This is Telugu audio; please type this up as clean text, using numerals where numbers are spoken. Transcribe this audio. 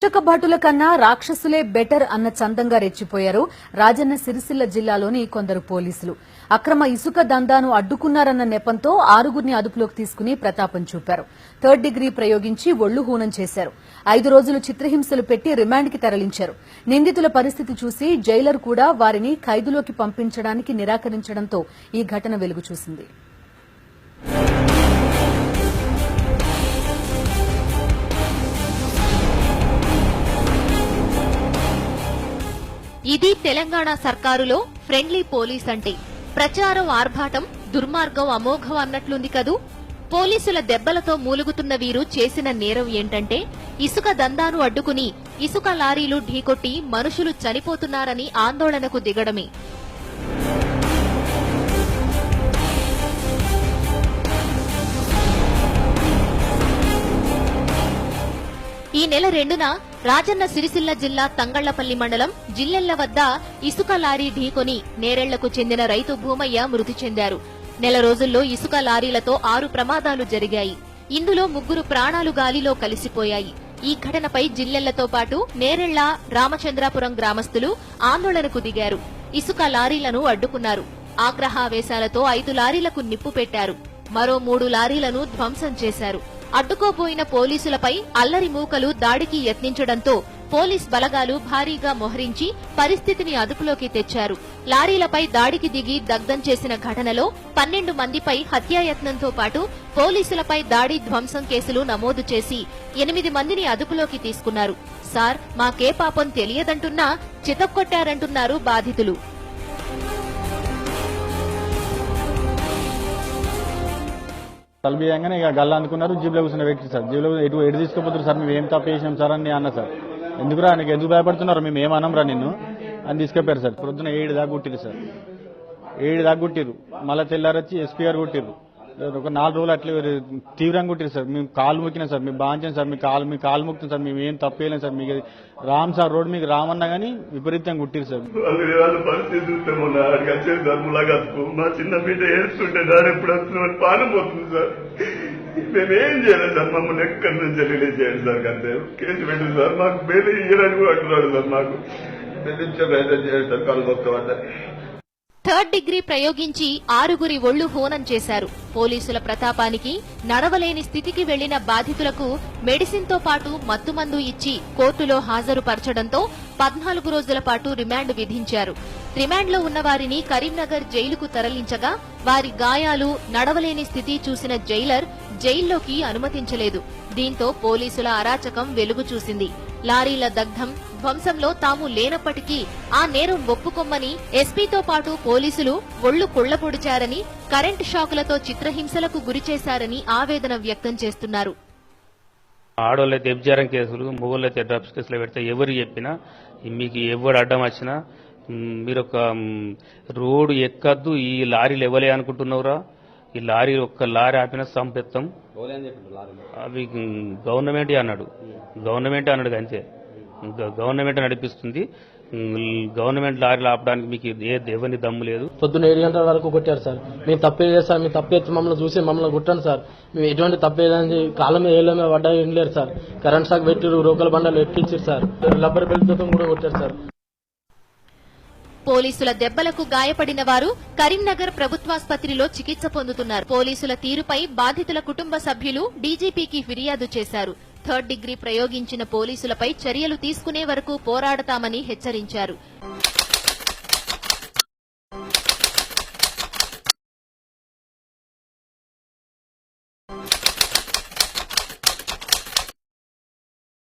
రక్షక భటుల కన్నా రాక్షసులే బెటర్ అన్న చందంగా రెచ్చిపోయారు రాజన్న సిరిసిల్ల జిల్లాలోని కొందరు పోలీసులు. అక్రమ ఇసుక దందాను అడ్డుకున్నారన్న నెపంతో 6గురిని అదుపులోకి తీసుకుని ప్రతాపం చూపారు. 3rd డిగ్రీ ప్రయోగించి ఒళ్లు హూనం చేశారు. 5 రోజులు చిత్రహింసలు పెట్టి రిమాండ్కి తరలించారు. నిందితుల పరిస్థితి చూసి జైలర్ కూడా వారిని ఖైదులోకి పంపించడానికి నిరాకరించడంతో ఈ ఘటన వెలుగు చూసింది. ఇది తెలంగాణ సర్కారులో ఫ్రెండ్లీ పోలీస్ అంటే. ప్రచారం ఆర్భాటం, దుర్మార్గం అమోఘం అన్నట్లుంది కదూ. పోలీసుల దెబ్బలతో మూలుగుతున్న వీరు చేసిన నేరం ఏంటంటే ఇసుక దందాను అడ్డుకుని ఇసుక లారీలు ఢీకొట్టి మనుషులు చనిపోతున్నారని ఆందోళనకు దిగడమే. ఈ నెల 2న రాజన్న సిరిసిల్ల జిల్లా తంగళ్లపల్లి మండలం జిల్లెళ్ల వద్ద ఇసుక లారీ ఢీకొని నేరెళ్లకు చెందిన రైతు భూమయ్య మృతి చెందారు. నెల రోజుల్లో ఇసుక లారీలతో 6 ప్రమాదాలు జరిగాయి. ఇందులో 3 ప్రాణాలు గాలిలో కలిసిపోయాయి. ఈ ఘటనపై జిల్లెళ్లతో పాటు నేరెళ్ల, రామచంద్రాపురం గ్రామస్తులు ఆందోళనకు దిగారు. ఇసుక లారీలను అడ్డుకున్నారు. ఆగ్రహావేశాలతో 5 లారీలకు నిప్పు పెట్టారు. మరో 3 లారీలను ధ్వంసం చేశారు. అడ్డుకోబోయిన పోలీసులపై అల్లరి మూకలు దాడికి యత్నించడంతో పోలీస్ బలగాలు భారీగా మోహరించి పరిస్థితిని అదుపులోకి తెచ్చారు. లారీలపై దాడికి దిగి దగ్ధం చేసిన ఘటనలో 12 మందిపై హత్యాయత్నంతో పాటు పోలీసులపై దాడి, ధ్వంసం కేసులు నమోదు చేసి 8 మందిని అదుపులోకి తీసుకున్నారు. సార్, మాకే పాపం తెలియదంటున్నా చితక్కొట్టారంటున్నారు బాధితులు. తలబియంగానే ఇక గల్లా అందుకున్నారు. జీబులో కూర్చున్న వ్యక్తి సార్ జీబులో ఎటు తీసుకుపోతారు సార్, మేము ఏం తప్పు చేసినాం సార్ అని అన్న సార్. ఎందుకురా నీకు ఎందుకు భయపడుతున్నారు, మేము ఏమన్నాంరా నిన్ను అని తీసుకెళ్పారు సార్. పొద్దున 7 దాకా కుట్టిరు సార్, 7 దాకా కుట్టిరు. మళ్ళీ తెల్లారొచ్చి ఎస్పీ గారు కుట్టిరు. ఒక 4 రోజులు అట్లా తీవ్రంగా కుట్టిరు సార్. మేము కాలు మొక్కినాం సార్, మేము బాంచాం సార్, మీ కాలు మొక్కుతాం సార్, మేము ఏం తప్పు చేయలేం సార్. మీకు రామ్ సార్ రోడ్ మీకు రామన్నా గానీ విపరీతంగా కుట్టిరు సార్. మా చిన్న బిడ్డ ఏడుస్తుంటే దాని ఎప్పుడు వస్తున్న పానం పోతుంది సార్. మేమేం చేయలేదు సార్, మమ్మల్ని ఎక్కడి నుంచి రిలీజ్ చేయండి సార్. అంతే కేసు పెట్టింది సార్, మాకు బెయిల్ ఇయ్యడానికి కూడా అంటున్నాడు సార్. మాకు ప్రయత్నం చేయండి సార్, కాలు మొక్కమంటే. 3rd డిగ్రీ ప్రయోగించి 6గురి ఒళ్లు హోనం చేశారు. పోలీసుల ప్రతాపానికి నడవలేని స్థితికి వెళ్లిన బాధితులకు మెడిసిన్ తో పాటు మత్తుమందు ఇచ్చి కోర్టులో హాజరుపరచడంతో 14 రోజుల పాటు రిమాండ్ విధించారు. రిమాండ్లో ఉన్న వారిని కరీంనగర్ జైలుకు తరలించగా వారి గాయాలు, నడవలేని స్థితి చూసిన జైలర్ జైల్లోకి అనుమతించలేదు. దీంతో పోలీసుల అరాచకం వెలుగు చూసింది. లారీల దగ్ధం, ధ్వంసంలో తాము లేనప్పటికీ ఆ నేరం ఒప్పుకొమ్మని ఎస్పీతో పాటు పోలీసులు ఒళ్లు కుళ్లపొడిచారని, కరెంటు షాకులతో చిత్రహింసలకు గురిచేశారని ఆవేదన వ్యక్తం చేస్తున్నారు. ఆడోళ్ళైతే వ్యభిచారం కేసులు, మొగోళ్ళైతే డ్రగ్స్ కేసులు పెడితే ఎవరు చెప్పినా, మీకు ఎవరు అడ్డం వచ్చినా మీరు ఒక రోడ్డు ఎక్కద్దు, ఈ లారీలు ఇవ్వలే అనుకుంటున్నావురా, ఈ లారీ ఒక్క లారీ ఆపిన సంపెత్తం. అవి గవర్నమెంట్ అన్నాడు అంతే. గవర్నమెంట్ నడిపిస్తుంది. గవర్నమెంట్ లారీలు ఆపడానికి మీకు ఎవరిని దమ్ము లేదు. పొద్దున్న 7 గంటల వరకు కొట్టారు సార్. మేము తప్పేది సార్, మేము తప్పేది మమ్మల్ని చూసి మమ్మల్ని కొట్టాను సార్. మేము ఎటువంటి తప్పేదని కాళ్ళ మీద ఏళ్ళ మీద పడ్డా ఏం లేదు సార్. కరెంట్ షాక్ పెట్టారు, రోకల బండలు ఎక్కించారు సార్. రబ్బర్ బెల్ట్తో కూడా కొట్టారు సార్. పోలీసుల దెబ్బలకు గాయపడిన వారు కరీంనగర్ ప్రభుత్వాసుపత్రిలో చికిత్స పొందుతున్నారు. పోలీసుల తీరుపై బాధితుల కుటుంబ సభ్యులు డీజీపీకి ఫిర్యాదు చేశారు. 3rd డిగ్రీ ప్రయోగించిన పోలీసులపై చర్యలు తీసుకునే వరకు పోరాడతామని హెచ్చరించారు.